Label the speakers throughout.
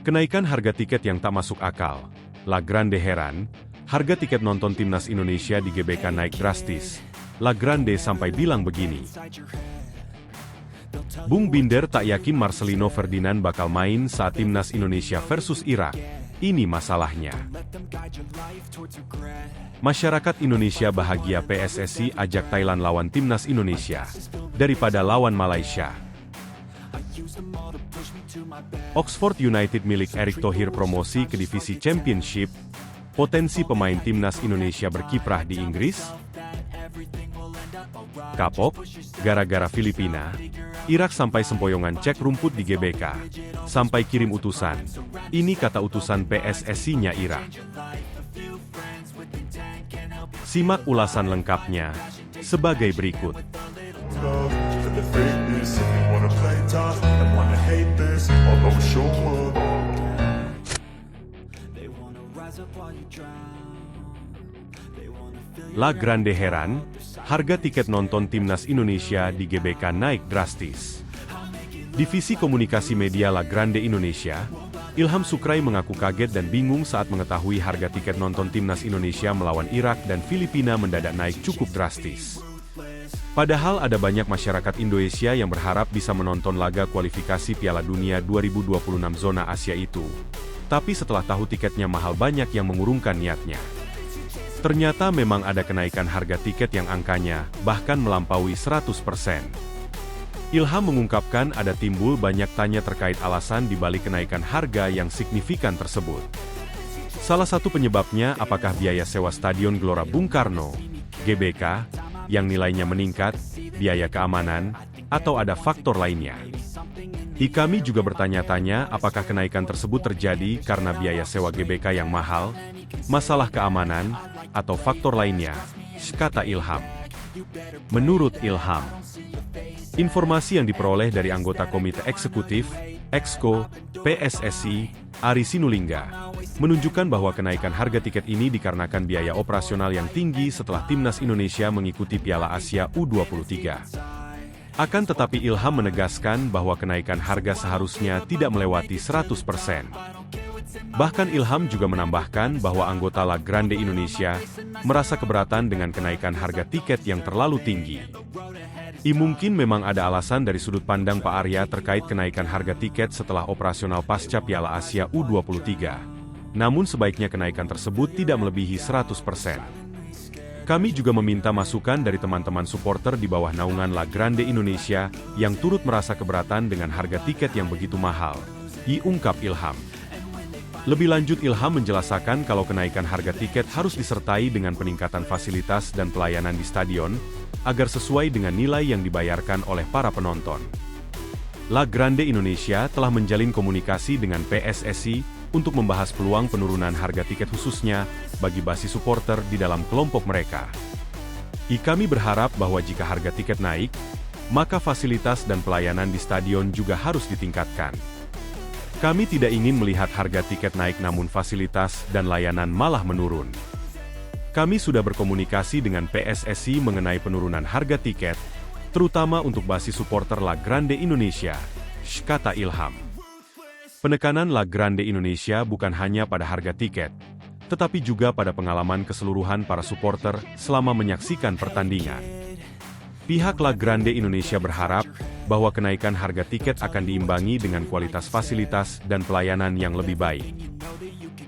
Speaker 1: Kenaikan harga tiket yang tak masuk akal. La Grande heran, harga tiket nonton timnas Indonesia di GBK naik drastis. La Grande sampai bilang begini. Bung Binder tak yakin Marcelino Ferdinand bakal main saat timnas Indonesia versus Irak. Ini masalahnya. Masyarakat Indonesia bahagia PSSI ajak Thailand lawan timnas Indonesia daripada lawan Malaysia. Oxford United milik Erick Thohir promosi ke divisi Championship. Potensi pemain timnas Indonesia berkiprah di Inggris. Kapok, gara-gara Filipina. Irak sampai sempoyongan cek rumput di GBK. Sampai kirim utusan. Ini kata utusan PSSI-nya Irak. Simak ulasan lengkapnya sebagai berikut. La Grande heran, harga tiket nonton timnas Indonesia di GBK naik drastis. Divisi Komunikasi Media La Grande Indonesia, Ilham Sukrai mengaku kaget dan bingung saat mengetahui harga tiket nonton timnas Indonesia melawan Irak dan Filipina mendadak naik cukup drastis. Padahal ada banyak masyarakat Indonesia yang berharap bisa menonton laga kualifikasi Piala Dunia 2026 zona Asia itu. Tapi setelah tahu tiketnya mahal, banyak yang mengurungkan niatnya. Ternyata memang ada kenaikan harga tiket yang angkanya bahkan melampaui 100%. Ilham mengungkapkan ada timbul banyak tanya terkait alasan dibalik kenaikan harga yang signifikan tersebut. Salah satu penyebabnya apakah biaya sewa Stadion Gelora Bung Karno, GBK, yang nilainya meningkat, biaya keamanan, atau ada faktor lainnya. Kami juga bertanya-tanya apakah kenaikan tersebut terjadi karena biaya sewa GBK yang mahal, masalah keamanan, atau faktor lainnya, kata Ilham. Menurut Ilham, informasi yang diperoleh dari anggota Komite Eksekutif, Exco, PSSI, Ari Sinulinga, menunjukkan bahwa kenaikan harga tiket ini dikarenakan biaya operasional yang tinggi setelah timnas Indonesia mengikuti Piala Asia U23. Akan tetapi Ilham menegaskan bahwa kenaikan harga seharusnya tidak melewati 100%. Bahkan Ilham juga menambahkan bahwa anggota La Grande Indonesia merasa keberatan dengan kenaikan harga tiket yang terlalu tinggi. Mungkin memang ada alasan dari sudut pandang Pak Arya terkait kenaikan harga tiket setelah operasional pasca Piala Asia U23. Namun sebaiknya kenaikan tersebut tidak melebihi 100%. Kami juga meminta masukan dari teman-teman supporter di bawah naungan La Grande Indonesia yang turut merasa keberatan dengan harga tiket yang begitu mahal, ungkap Ilham. Lebih lanjut Ilham menjelaskan kalau kenaikan harga tiket harus disertai dengan peningkatan fasilitas dan pelayanan di stadion, agar sesuai dengan nilai yang dibayarkan oleh para penonton. La Grande Indonesia telah menjalin komunikasi dengan PSSI untuk membahas peluang penurunan harga tiket khususnya bagi basis supporter di dalam kelompok mereka. Kami berharap bahwa jika harga tiket naik, maka fasilitas dan pelayanan di stadion juga harus ditingkatkan. Kami tidak ingin melihat harga tiket naik namun fasilitas dan layanan malah menurun. Kami sudah berkomunikasi dengan PSSI mengenai penurunan harga tiket, terutama untuk basis supporter La Grande Indonesia, kata Ilham. Penekanan La Grande Indonesia bukan hanya pada harga tiket, tetapi juga pada pengalaman keseluruhan para supporter selama menyaksikan pertandingan. Pihak La Grande Indonesia berharap bahwa kenaikan harga tiket akan diimbangi dengan kualitas fasilitas dan pelayanan yang lebih baik.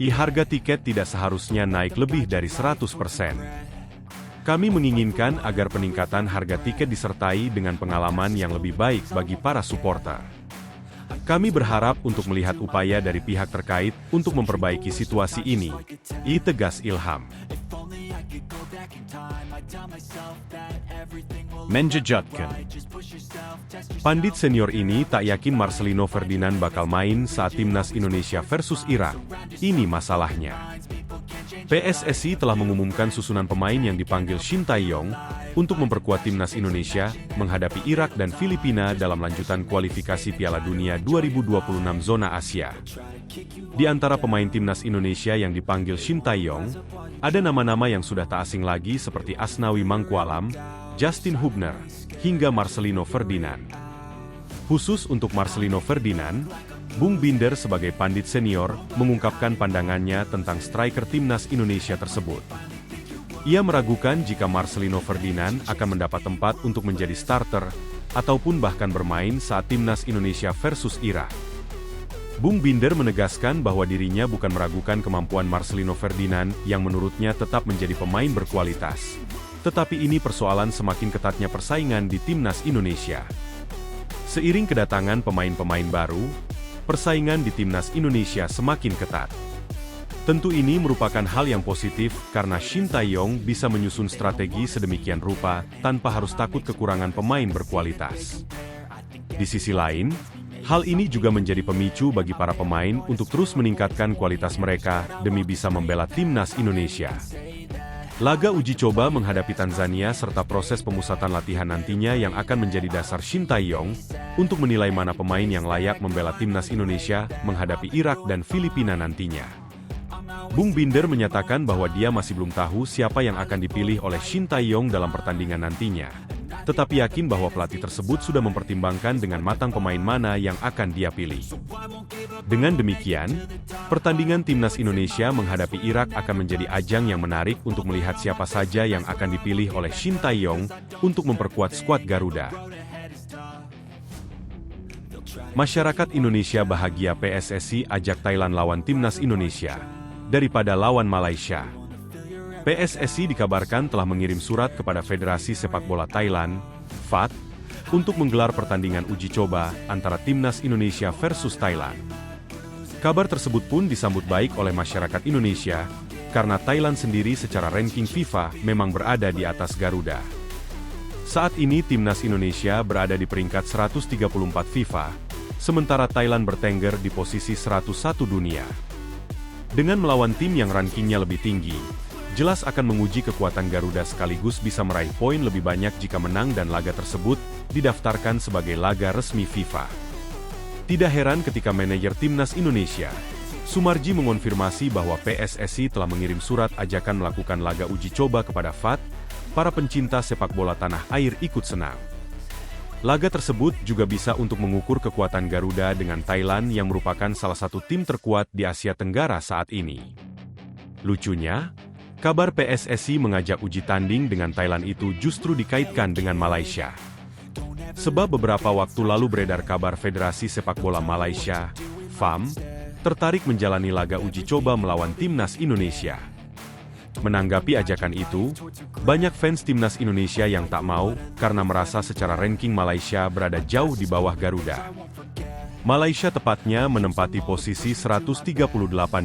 Speaker 1: Harga tiket tidak seharusnya naik lebih dari 100%. Kami menginginkan agar peningkatan harga tiket disertai dengan pengalaman yang lebih baik bagi para supporter. Kami berharap untuk melihat upaya dari pihak terkait untuk memperbaiki situasi ini, tegas Ilham. Menjejatkan. Pandit senior ini tak yakin Marcelino Ferdinand bakal main saat timnas Indonesia versus Irak. Ini masalahnya. PSSI telah mengumumkan susunan pemain yang dipanggil Shin Tae-yong untuk memperkuat timnas Indonesia menghadapi Irak dan Filipina dalam lanjutan kualifikasi Piala Dunia 2026 zona Asia. Di antara pemain timnas Indonesia yang dipanggil Shin Tae-yong, ada nama-nama yang sudah tak asing lagi seperti Asnawi Mangkualam, Justin Hubner, hingga Marcelino Ferdinand. Khusus untuk Marcelino Ferdinand, Bung Binder sebagai pandit senior mengungkapkan pandangannya tentang striker timnas Indonesia tersebut. Ia meragukan jika Marcelino Ferdinand akan mendapat tempat untuk menjadi starter, ataupun bahkan bermain saat timnas Indonesia versus Irak. Bung Binder menegaskan bahwa dirinya bukan meragukan kemampuan Marcelino Ferdinand yang menurutnya tetap menjadi pemain berkualitas. Tetapi ini persoalan semakin ketatnya persaingan di timnas Indonesia. Seiring kedatangan pemain-pemain baru, persaingan di timnas Indonesia semakin ketat. Tentu ini merupakan hal yang positif karena Shin Tae-yong bisa menyusun strategi sedemikian rupa tanpa harus takut kekurangan pemain berkualitas. Di sisi lain, hal ini juga menjadi pemicu bagi para pemain untuk terus meningkatkan kualitas mereka demi bisa membela timnas Indonesia. Laga uji coba menghadapi Tanzania serta proses pemusatan latihan nantinya yang akan menjadi dasar Shin Tae-yong untuk menilai mana pemain yang layak membela timnas Indonesia menghadapi Irak dan Filipina nantinya. Bung Binder menyatakan bahwa dia masih belum tahu siapa yang akan dipilih oleh Shin Tae-yong dalam pertandingan nantinya, tetapi yakin bahwa pelatih tersebut sudah mempertimbangkan dengan matang pemain mana yang akan dia pilih. Dengan demikian, pertandingan timnas Indonesia menghadapi Irak akan menjadi ajang yang menarik untuk melihat siapa saja yang akan dipilih oleh Shin Tae-yong untuk memperkuat skuad Garuda. Masyarakat Indonesia bahagia PSSI ajak Thailand lawan timnas Indonesia daripada lawan Malaysia. PSSI dikabarkan telah mengirim surat kepada Federasi Sepak Bola Thailand, FAT, untuk menggelar pertandingan uji coba antara timnas Indonesia versus Thailand. Kabar tersebut pun disambut baik oleh masyarakat Indonesia, karena Thailand sendiri secara ranking FIFA memang berada di atas Garuda. Saat ini timnas Indonesia berada di peringkat 134 FIFA, sementara Thailand bertengger di posisi 101 dunia. Dengan melawan tim yang rankingnya lebih tinggi, jelas akan menguji kekuatan Garuda sekaligus bisa meraih poin lebih banyak jika menang dan laga tersebut didaftarkan sebagai laga resmi FIFA. Tidak heran ketika manajer timnas Indonesia, Sumarji mengonfirmasi bahwa PSSI telah mengirim surat ajakan melakukan laga uji coba kepada FAT, para pencinta sepak bola tanah air ikut senang. Laga tersebut juga bisa untuk mengukur kekuatan Garuda dengan Thailand yang merupakan salah satu tim terkuat di Asia Tenggara saat ini. Lucunya, kabar PSSI mengajak uji tanding dengan Thailand itu justru dikaitkan dengan Malaysia. Sebab beberapa waktu lalu beredar kabar Federasi Sepak Bola Malaysia, FAM, tertarik menjalani laga uji coba melawan timnas Indonesia. Menanggapi ajakan itu, banyak fans timnas Indonesia yang tak mau karena merasa secara ranking Malaysia berada jauh di bawah Garuda. Malaysia tepatnya menempati posisi 138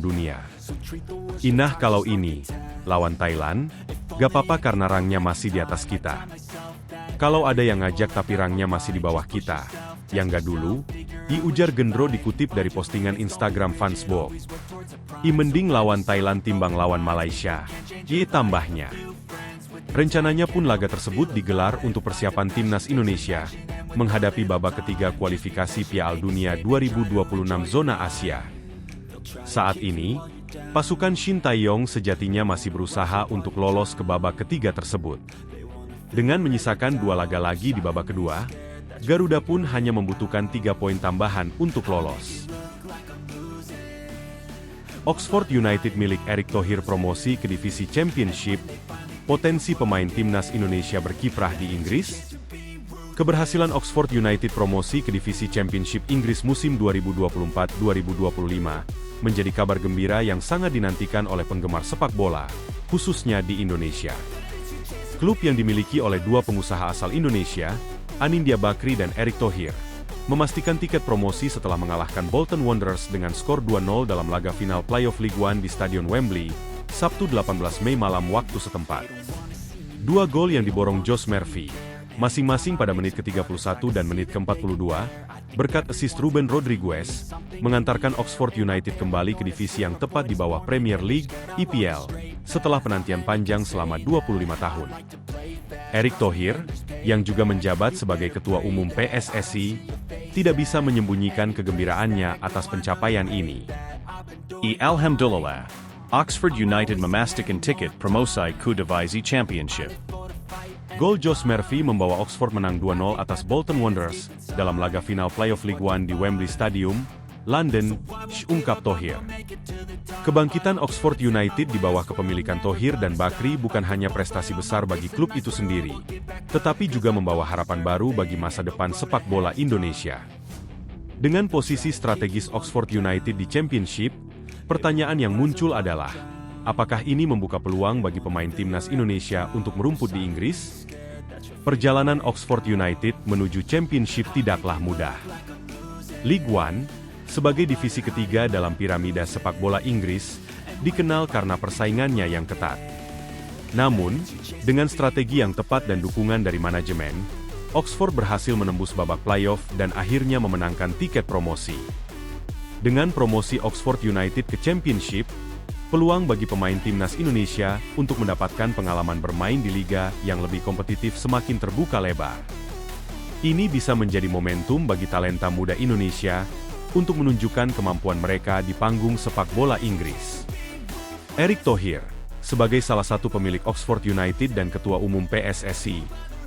Speaker 1: dunia. Inah kalau ini, lawan Thailand, gak apa-apa karena rangnya masih di atas kita. Kalau ada yang ngajak tapi rangnya masih di bawah kita, yang gak dulu, ujar Gendro dikutip dari postingan Instagram Fansbox. Mending lawan Thailand timbang lawan Malaysia, tambahnya. Rencananya pun laga tersebut digelar untuk persiapan timnas Indonesia menghadapi babak ketiga kualifikasi Piala Dunia 2026 zona Asia. Saat ini, pasukan Shin Tae-yong sejatinya masih berusaha untuk lolos ke babak ketiga tersebut. Dengan menyisakan 2 laga lagi di babak kedua, Garuda pun hanya membutuhkan 3 poin tambahan untuk lolos. Oxford United milik Erick Thohir promosi ke divisi Championship, potensi pemain timnas Indonesia berkiprah di Inggris. Keberhasilan Oxford United promosi ke divisi Championship Inggris musim 2024-2025 menjadi kabar gembira yang sangat dinantikan oleh penggemar sepak bola, khususnya di Indonesia. Klub yang dimiliki oleh 2 pengusaha asal Indonesia, Anindya Bakri dan Erick Thohir, memastikan tiket promosi setelah mengalahkan Bolton Wanderers dengan skor 2-0 dalam laga final Playoff League One di Stadion Wembley, Sabtu 18 Mei malam waktu setempat. 2 gol yang diborong Josh Murphy, masing-masing pada menit ke-31 dan menit ke-42, berkat assist Ruben Rodriguez, mengantarkan Oxford United kembali ke divisi yang tepat di bawah Premier League, EPL, setelah penantian panjang selama 25 tahun. Erick Thohir, yang juga menjabat sebagai Ketua Umum PSSI, tidak bisa menyembunyikan kegembiraannya atas pencapaian ini.
Speaker 2: Alhamdulillah, Oxford United memastikan tiket promosi ke divisi Championship.
Speaker 1: Gol Josh Murphy membawa Oxford menang 2-0 atas Bolton Wanderers dalam laga final Playoff League One di Wembley Stadium, London, ungkap Thohir. Kebangkitan Oxford United di bawah kepemilikan Thohir dan Bakri bukan hanya prestasi besar bagi klub itu sendiri, tetapi juga membawa harapan baru bagi masa depan sepak bola Indonesia. Dengan posisi strategis Oxford United di Championship, pertanyaan yang muncul adalah, apakah ini membuka peluang bagi pemain timnas Indonesia untuk merumput di Inggris? Perjalanan Oxford United menuju Championship tidaklah mudah. League One, sebagai divisi ketiga dalam piramida sepak bola Inggris, dikenal karena persaingannya yang ketat. Namun, dengan strategi yang tepat dan dukungan dari manajemen, Oxford berhasil menembus babak playoff dan akhirnya memenangkan tiket promosi. Dengan promosi Oxford United ke Championship, peluang bagi pemain timnas Indonesia untuk mendapatkan pengalaman bermain di liga yang lebih kompetitif semakin terbuka lebar. Ini bisa menjadi momentum bagi talenta muda Indonesia untuk menunjukkan kemampuan mereka di panggung sepak bola Inggris. Erick Thohir, sebagai salah satu pemilik Oxford United dan Ketua Umum PSSI,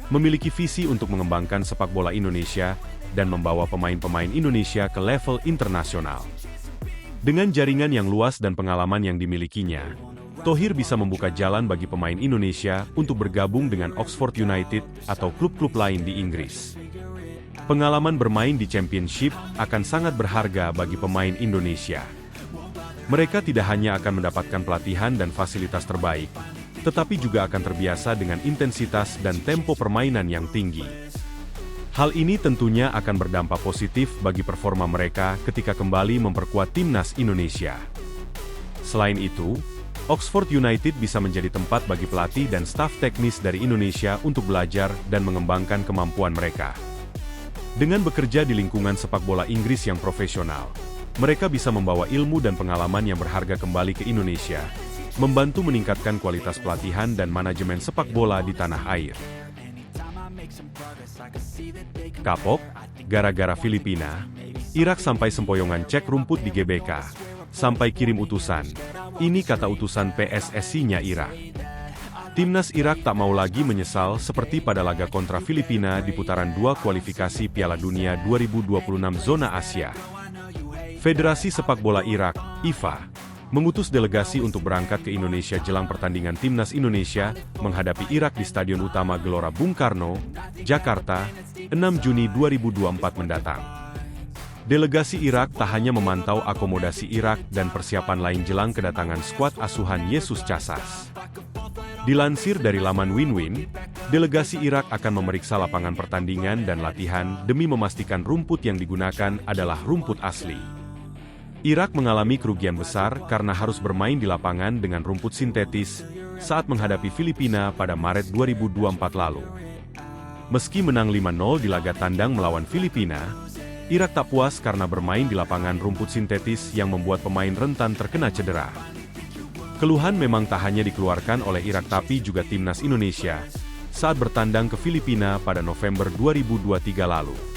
Speaker 1: memiliki visi untuk mengembangkan sepak bola Indonesia dan membawa pemain-pemain Indonesia ke level internasional. Dengan jaringan yang luas dan pengalaman yang dimilikinya, Thohir bisa membuka jalan bagi pemain Indonesia untuk bergabung dengan Oxford United atau klub-klub lain di Inggris. Pengalaman bermain di Championship akan sangat berharga bagi pemain Indonesia. Mereka tidak hanya akan mendapatkan pelatihan dan fasilitas terbaik, tetapi juga akan terbiasa dengan intensitas dan tempo permainan yang tinggi. Hal ini tentunya akan berdampak positif bagi performa mereka ketika kembali memperkuat timnas Indonesia. Selain itu, Oxford United bisa menjadi tempat bagi pelatih dan staf teknis dari Indonesia untuk belajar dan mengembangkan kemampuan mereka. Dengan bekerja di lingkungan sepak bola Inggris yang profesional, mereka bisa membawa ilmu dan pengalaman yang berharga kembali ke Indonesia, membantu meningkatkan kualitas pelatihan dan manajemen sepak bola di tanah air. Kapok, gara-gara Filipina, Irak sampai sempoyongan cek rumput di GBK, sampai kirim utusan. Ini kata utusan PSSI-nya Irak. Timnas Irak tak mau lagi menyesal seperti pada laga kontra Filipina di putaran 2 kualifikasi Piala Dunia 2026 zona Asia. Federasi Sepak Bola Irak, IFA, mengutus delegasi untuk berangkat ke Indonesia jelang pertandingan Timnas Indonesia menghadapi Irak di Stadion Utama Gelora Bung Karno, Jakarta, 6 Juni 2024 mendatang. Delegasi Irak tak hanya memantau akomodasi Irak dan persiapan lain jelang kedatangan skuad asuhan Yesus Casas. Dilansir dari laman WinWin, delegasi Irak akan memeriksa lapangan pertandingan dan latihan demi memastikan rumput yang digunakan adalah rumput asli. Irak mengalami kerugian besar karena harus bermain di lapangan dengan rumput sintetis saat menghadapi Filipina pada Maret 2024 lalu. Meski menang 5-0 di laga tandang melawan Filipina, Irak tak puas karena bermain di lapangan rumput sintetis yang membuat pemain rentan terkena cedera. Keluhan memang tak hanya dikeluarkan oleh Irak tapi juga timnas Indonesia saat bertandang ke Filipina pada November 2023 lalu.